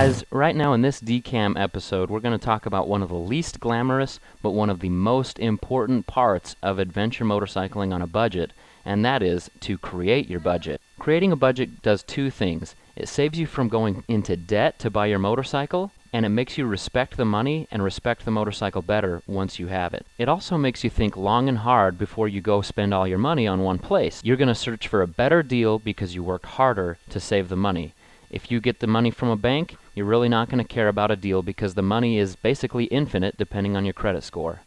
Guys, right now in this DCAM episode, we're going to talk about one of the least glamorous, but one of the most important parts of adventure motorcycling on a budget, and that is to create your budget. Creating a budget does two things. It saves you from going into debt to buy your motorcycle, and it makes you respect the money and respect the motorcycle better once you have it. It also makes you think long and hard before you go spend all your money on one place. You're going to search for a better deal because you worked harder to save the money. If you get the money from a bank, you're really not going to care about a deal because the money is basically infinite depending on your credit score.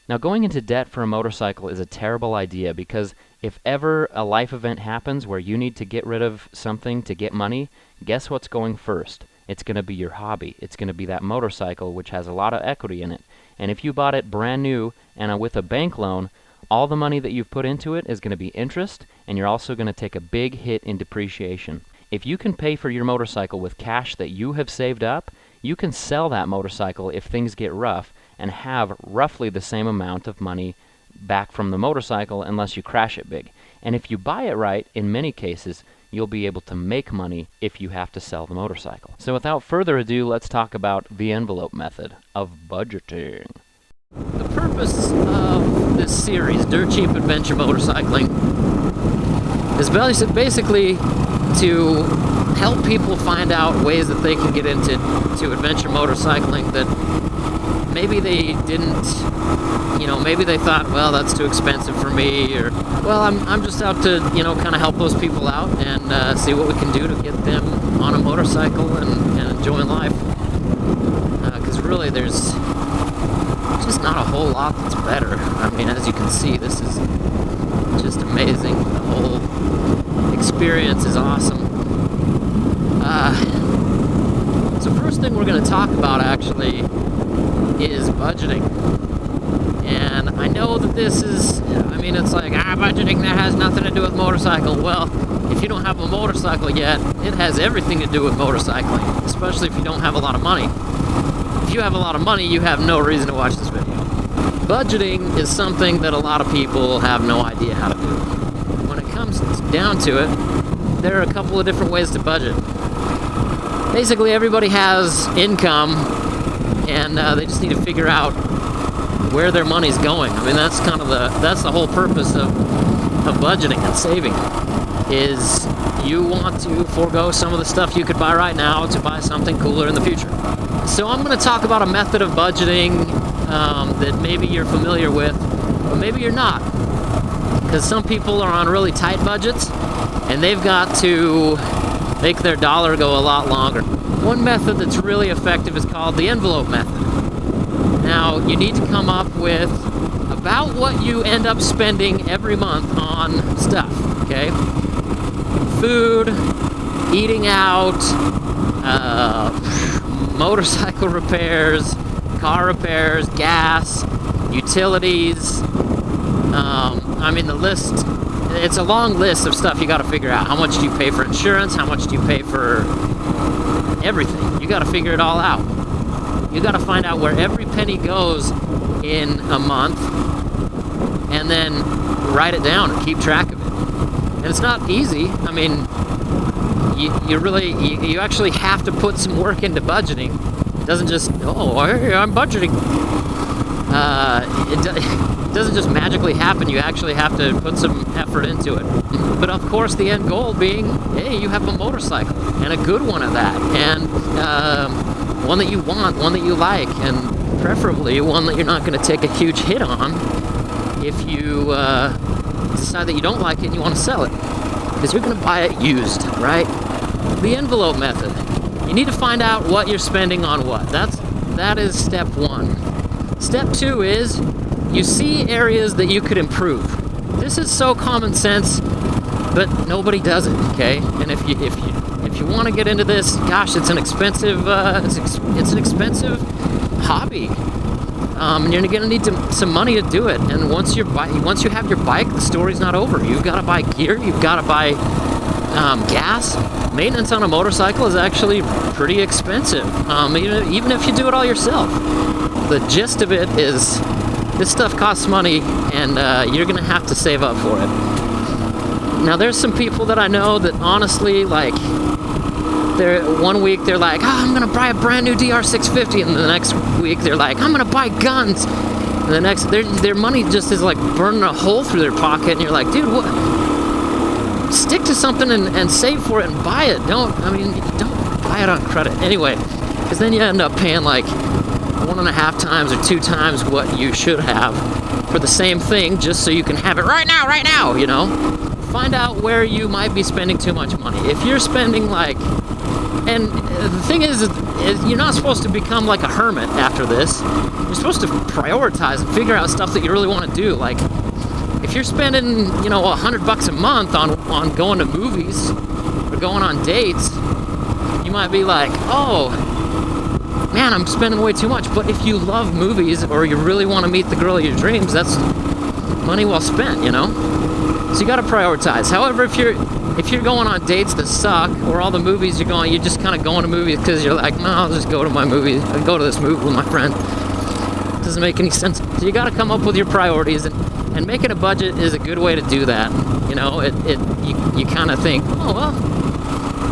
Now, going into debt for a motorcycle is a terrible idea because if ever a life event happens where you need to get rid of something to get money, guess what's going first? It's going to be your hobby. It's going to be that motorcycle which has a lot of equity in it. And if you bought it brand new and with a bank loan, all the money that you've put into it is going to be interest, and you're also going to take a big hit in depreciation. If you can pay for your motorcycle with cash that you have saved up, you can sell that motorcycle if things get rough and have roughly the same amount of money back from the motorcycle unless you crash it big. And if you buy it right, in many cases, you'll be able to make money if you have to sell the motorcycle. So without further ado, let's talk about the envelope method of budgeting. The purpose of this series, Dirt Cheap Adventure Motorcycling, is basically to help people find out ways that they can get into adventure motorcycling that maybe they didn't, maybe they thought, well, that's too expensive for me, or, well, I'm just out to, kind of help those people out and see what we can do to get them on a motorcycle and enjoying life. Because really there's just not a whole lot that's better. I mean, as you can see, this is just amazing. The whole experience is awesome. So first thing we're going to talk about actually is budgeting. And I know that this is, it's like, budgeting, that has nothing to do with motorcycle. Well, if you don't have a motorcycle yet, it has everything to do with motorcycling, especially if you don't have a lot of money. If you have a lot of money, you have no reason to watch this video. Budgeting is something that a lot of people have no idea how to do. When it comes down to it, there are a couple of different ways to budget. Basically, everybody has income, and they just need to figure out where their money's going. I mean, that's the whole purpose of budgeting and saving, is you want to forego some of the stuff you could buy right now to buy something cooler in the future. So I'm going to talk about a method of budgeting that maybe you're familiar with, but maybe you're not. Because some people are on really tight budgets, and they've got to make their dollar go a lot longer. One method that's really effective is called the envelope method. Now, you need to come up with about what you end up spending every month on stuff, okay? Food, eating out, motorcycle repairs, car repairs, gas, utilities. The list, it's a long list of stuff you got to figure out. How much do you pay for insurance? How much do you pay for everything? You got to figure it all out. You got to find out where every penny goes in a month and then write it down and keep track of it. And it's not easy. I mean, you actually have to put some work into budgeting. It doesn't just, I'm budgeting. It doesn't just magically happen. You actually have to put some effort into it. But of course, the end goal being, hey, you have a motorcycle, and a good one at that, and one that you want, one that you like, and preferably one that you're not going to take a huge hit on if you decide that you don't like it and you want to sell it, because you're going to buy it used, right? The envelope method. You need to find out what you're spending on what. That is step one. Step two is you see areas that you could improve. This is so common sense, but nobody does it, okay? And if you want to get into this, gosh, it's an expensive it's an expensive hobby. And you're going to need some money to do it. And once you have your bike, the story's not over. You've got to buy gear. You've got to buy gas. Maintenance on a motorcycle is actually pretty expensive, even if you do it all yourself. The gist of it is this stuff costs money, and you're going to have to save up for it. Now, there's some people that I know that honestly, like, one week they're like, oh, I'm gonna buy a brand new DR650, and the next week they're like, I'm gonna buy guns. And the next, their money just is like burning a hole through their pocket, and you're like, dude, what? Stick to something and save for it and buy it. Don't buy it on credit. Anyway, because then you end up paying like 1.5 times or 2 times what you should have for the same thing, just so you can have it right now, you know? Find out where you might be spending too much money. If you're spending like, and the thing is you're not supposed to become like a hermit after this. You're supposed to prioritize and figure out stuff that you really want to do. Like, if you're spending, $100 a month on going to movies or going on dates, you might be like, oh, man, I'm spending way too much. But if you love movies or you really want to meet the girl of your dreams, that's money well spent, you know? So you got to prioritize. However, if you're going on dates that suck, or all the movies you're just kind of going to movies because you're like, no, I'll just go to my movie. I'll go to this movie with my friend. It doesn't make any sense. So you got to come up with your priorities, and making a budget is a good way to do that. You know, you kind of think, oh well,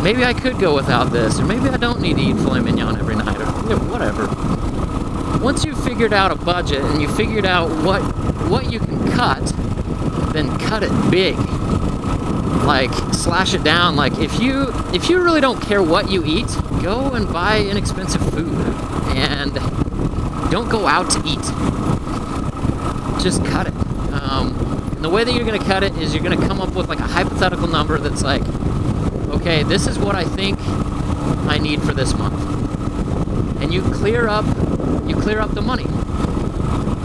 maybe I could go without this, or maybe I don't need to eat filet mignon every night, or whatever. Once you've figured out a budget and you figured out what you can cut, then cut it big. Like, slash it down. Like, if you really don't care what you eat, go and buy inexpensive food, and don't go out to eat. Just cut it. And the way that you're going to cut it is you're going to come up with like a hypothetical number that's like, okay, this is what I think I need for this month, and you clear up the money,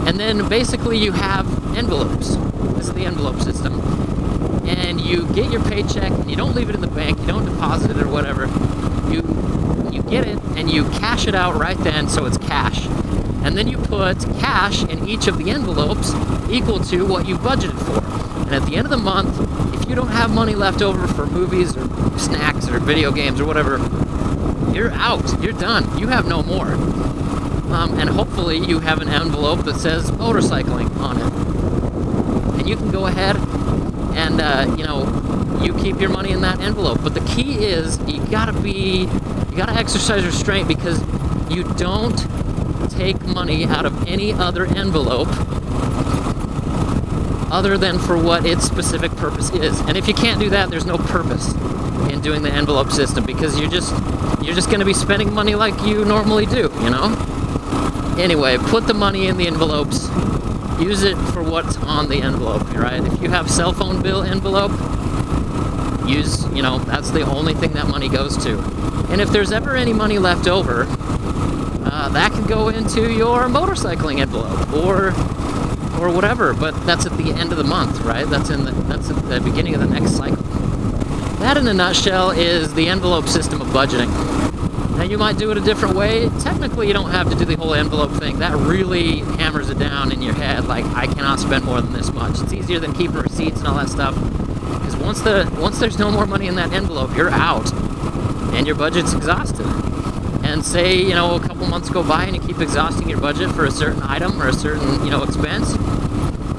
and then basically you have envelopes. This is the envelope system, and you get your paycheck, and you don't leave it in the bank, you don't deposit it or whatever. You get it and you cash it out right then, so it's cash. And then you put cash in each of the envelopes equal to what you budgeted for. And at the end of the month, if you don't have money left over for movies or snacks or video games or whatever, you're out. You're done. You have no more. And hopefully you have an envelope that says motorcycling on it. And you can go ahead and, you keep your money in that envelope. But the key is you gotta exercise restraint, because you don't take money out of any other envelope other than for what its specific purpose is. And if you can't do that, there's no purpose in doing the envelope system, because you're just going to be spending money like you normally do, you know? Anyway, put the money in the envelopes. Use it for what's on the envelope, right? If you have cell phone bill envelope, that's the only thing that money goes to. And if there's ever any money left over, that can go into your motorcycling envelope or whatever, but that's at the end of the month, right? That's at the beginning of the next cycle. That, in a nutshell, is the envelope system of budgeting. Now, you might do it a different way. Technically, you don't have to do the whole envelope thing. That really hammers it down in your head, like, I cannot spend more than this much. It's easier than keeping receipts and all that stuff, because once there's no more money in that envelope, you're out, and your budget's exhausted. And say, a couple months go by and you keep exhausting your budget for a certain item or a certain, expense.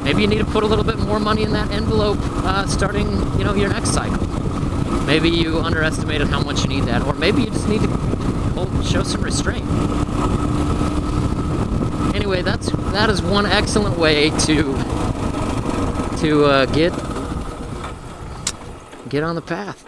Maybe you need to put a little bit more money in that envelope starting, your next cycle. Maybe you underestimated how much you need that, or maybe you just need to show some restraint. Anyway, that is one excellent way to get on the path.